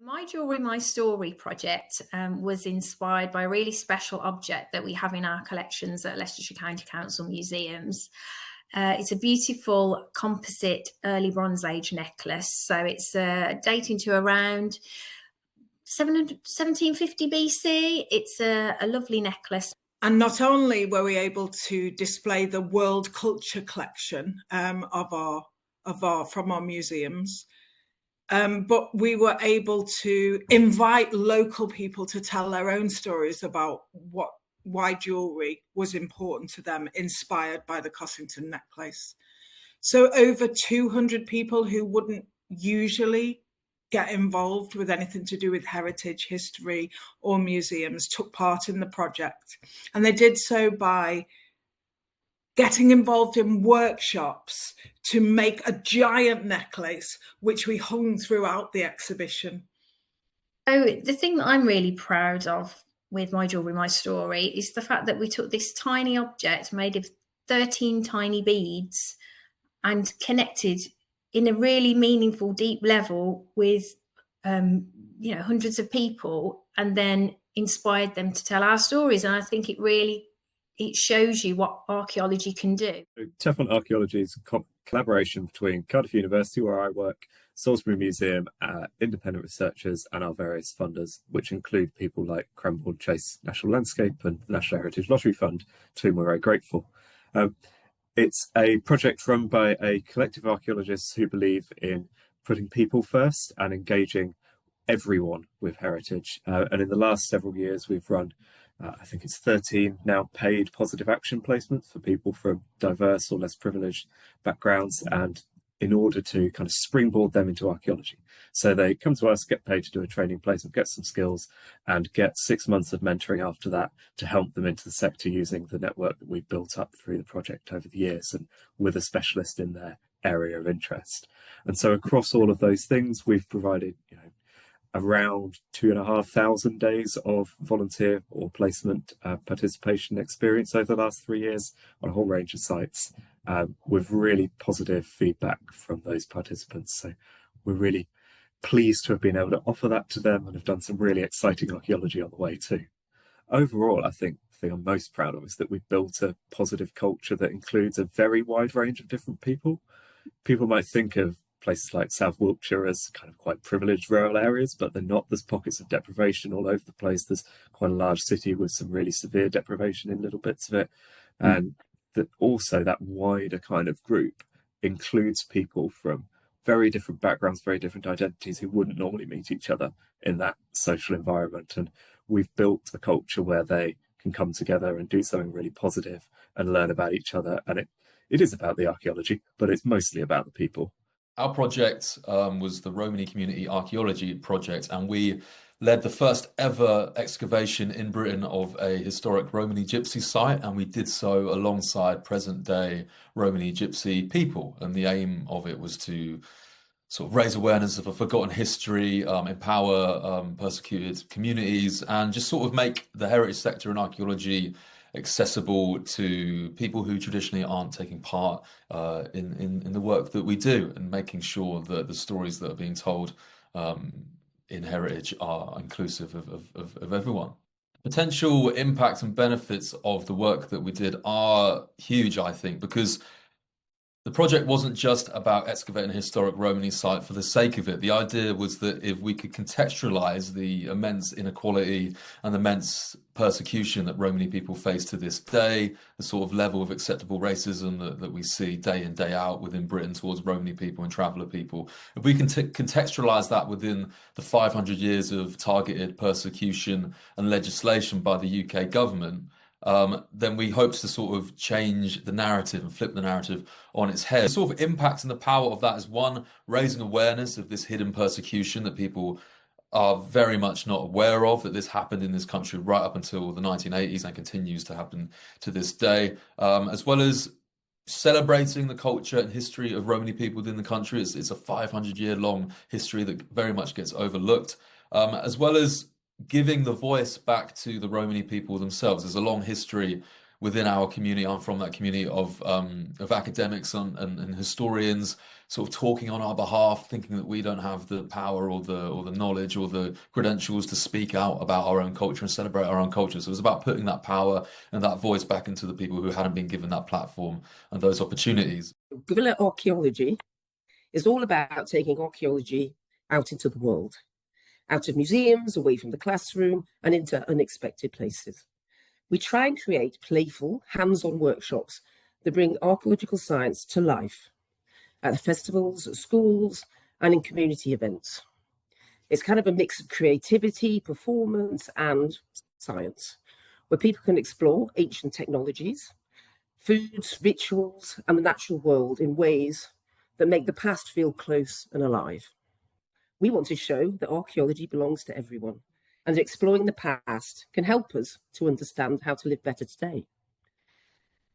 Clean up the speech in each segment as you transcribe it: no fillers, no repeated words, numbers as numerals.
My Jewellery, My Story project was inspired by a really special object that we have in our collections at Leicestershire County Council Museums. It's a beautiful composite early Bronze Age necklace. So it's dating to around 1750 BC. It's a lovely necklace. And not only were we able to display the world culture collection from our museums, but we were able to invite local people to tell their own stories about why jewellery was important to them, inspired by the Cossington necklace. So over 200 people who wouldn't usually get involved with anything to do with heritage, history, or museums took part in the project. And they did so by getting involved in workshops to make a giant necklace, which we hung throughout the exhibition. So the thing that I'm really proud of with My Jewellery, My Story is the fact that we took this tiny object made of 13 tiny beads and connected in a really meaningful, deep level with hundreds of people, and then inspired them to tell our stories. And I think it shows you what archaeology can do. Teflon Archaeology is a collaboration between Cardiff University, where I work, Salisbury Museum, independent researchers, and our various funders, which include people like Cranbourne Chase National Landscape and the National Heritage Lottery Fund, to whom we're very grateful. It's a project run by a collective of archaeologists who believe in putting people first and engaging everyone with heritage. And in the last several years, we've run, I think it's 13 now paid positive action placements for people from diverse or less privileged backgrounds, and in order to kind of springboard them into archaeology. So they come to us, get paid to do a training placement, get some skills, and get 6 months of mentoring after that to help them into the sector using the network that we've built up through the project over the years, and with a specialist in their area of interest. And so across all of those things, we've provided, around 2,500 days of volunteer or placement participation experience over the last 3 years on a whole range of sites, with really positive feedback from those participants. So we're really pleased to have been able to offer that to them, and have done some really exciting archaeology on the way too. Overall, I think the thing I'm most proud of is that we've built a positive culture that includes a very wide range of different people. People might think of places like South Wiltshire as kind of quite privileged rural areas, but they're not. There's pockets of deprivation all over the place. There's quite a large city with some really severe deprivation in little bits of it. And that also that wider kind of group includes people from very different backgrounds, very different identities, who wouldn't normally meet each other in that social environment. And we've built a culture where they can come together and do something really positive and learn about each other. And it is about the archaeology, but it's mostly about the people. Our project was the Romany Community Archaeology Project, and we led the first ever excavation in Britain of a historic Romany Gypsy site, and we did so alongside present-day Romany Gypsy people. And the aim of it was to sort of raise awareness of a forgotten history, empower persecuted communities, and just sort of make the heritage sector and archaeology accessible to people who traditionally aren't taking part in the work that we do, and making sure that the stories that are being told in heritage are inclusive of everyone. Potential impact and benefits of the work that we did are huge, I think, because the project wasn't just about excavating a historic Romany site for the sake of it. The idea was that if we could contextualize the immense inequality and the immense persecution that Romany people face to this day, the sort of level of acceptable racism that we see day in, day out within Britain towards Romany people and traveller people, if we can contextualize that within the 500 years of targeted persecution and legislation by the UK government, then we hope to sort of change the narrative and flip the narrative on its head. The sort of impact and the power of that is, one, raising awareness of this hidden persecution that people are very much not aware of, that this happened in this country right up until the 1980s and continues to happen to this day, as well as celebrating the culture and history of Romany people within the country. It's a 500-year-long history that very much gets overlooked, as well as giving the voice back to the Romany people themselves. There's a long history within our community. I'm from that community of academics and historians sort of talking on our behalf, thinking that we don't have the power or the knowledge or the credentials to speak out about our own culture and celebrate our own culture. So it was about putting that power and that voice back into the people who hadn't been given that platform and those opportunities. Guerrilla archaeology is all about taking archaeology out into the world, out of museums, away from the classroom, and into unexpected places. We try and create playful, hands-on workshops that bring archaeological science to life at festivals, at schools, and in community events. It's kind of a mix of creativity, performance, and science, where people can explore ancient technologies, foods, rituals, and the natural world in ways that make the past feel close and alive. We want to show that archaeology belongs to everyone, and that exploring the past can help us to understand how to live better today.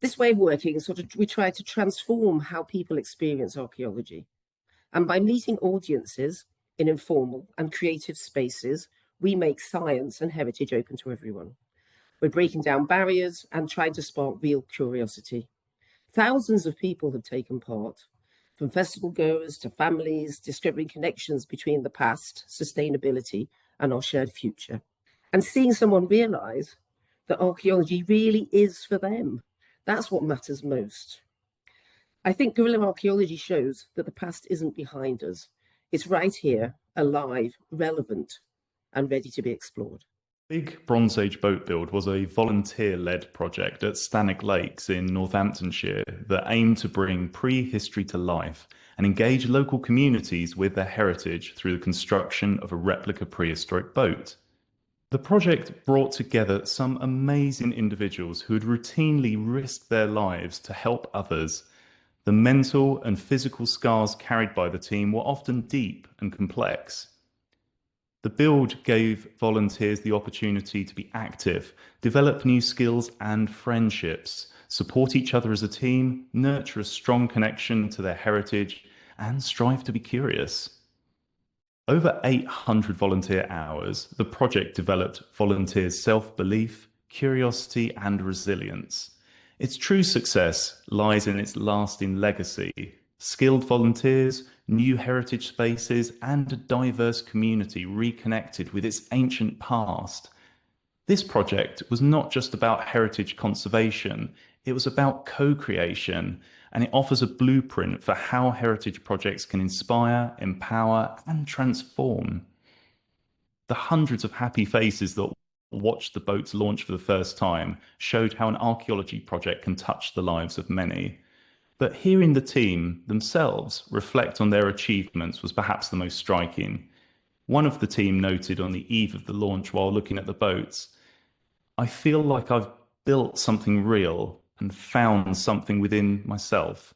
This way of working, we try to transform how people experience archaeology. And by meeting audiences in informal and creative spaces, we make science and heritage open to everyone. We're breaking down barriers and trying to spark real curiosity. Thousands of people have taken part, from festival goers to families, discovering connections between the past, sustainability, and our shared future. And seeing someone realize that archaeology really is for them. That's what matters most. I think guerrilla archaeology shows that the past isn't behind us. It's right here, alive, relevant, and ready to be explored. Big Bronze Age boat build was a volunteer-led project at Stanwick Lakes in Northamptonshire that aimed to bring pre-history to life and engage local communities with their heritage through the construction of a replica prehistoric boat. The project brought together some amazing individuals who had routinely risked their lives to help others. The mental and physical scars carried by the team were often deep and complex. The build gave volunteers the opportunity to be active, develop new skills and friendships, support each other as a team, nurture a strong connection to their heritage, and strive to be curious. Over 800 volunteer hours, the project developed volunteers' self-belief, curiosity, and resilience. Its true success lies in its lasting legacy. Skilled volunteers, new heritage spaces, and a diverse community reconnected with its ancient past. This project was not just about heritage conservation, it was about co-creation, and it offers a blueprint for how heritage projects can inspire, empower, and transform. The hundreds of happy faces that watched the boat's launch for the first time showed how an archaeology project can touch the lives of many. But hearing the team themselves reflect on their achievements was perhaps the most striking. One of the team noted on the eve of the launch while looking at the boats, "I feel like I've built something real and found something within myself."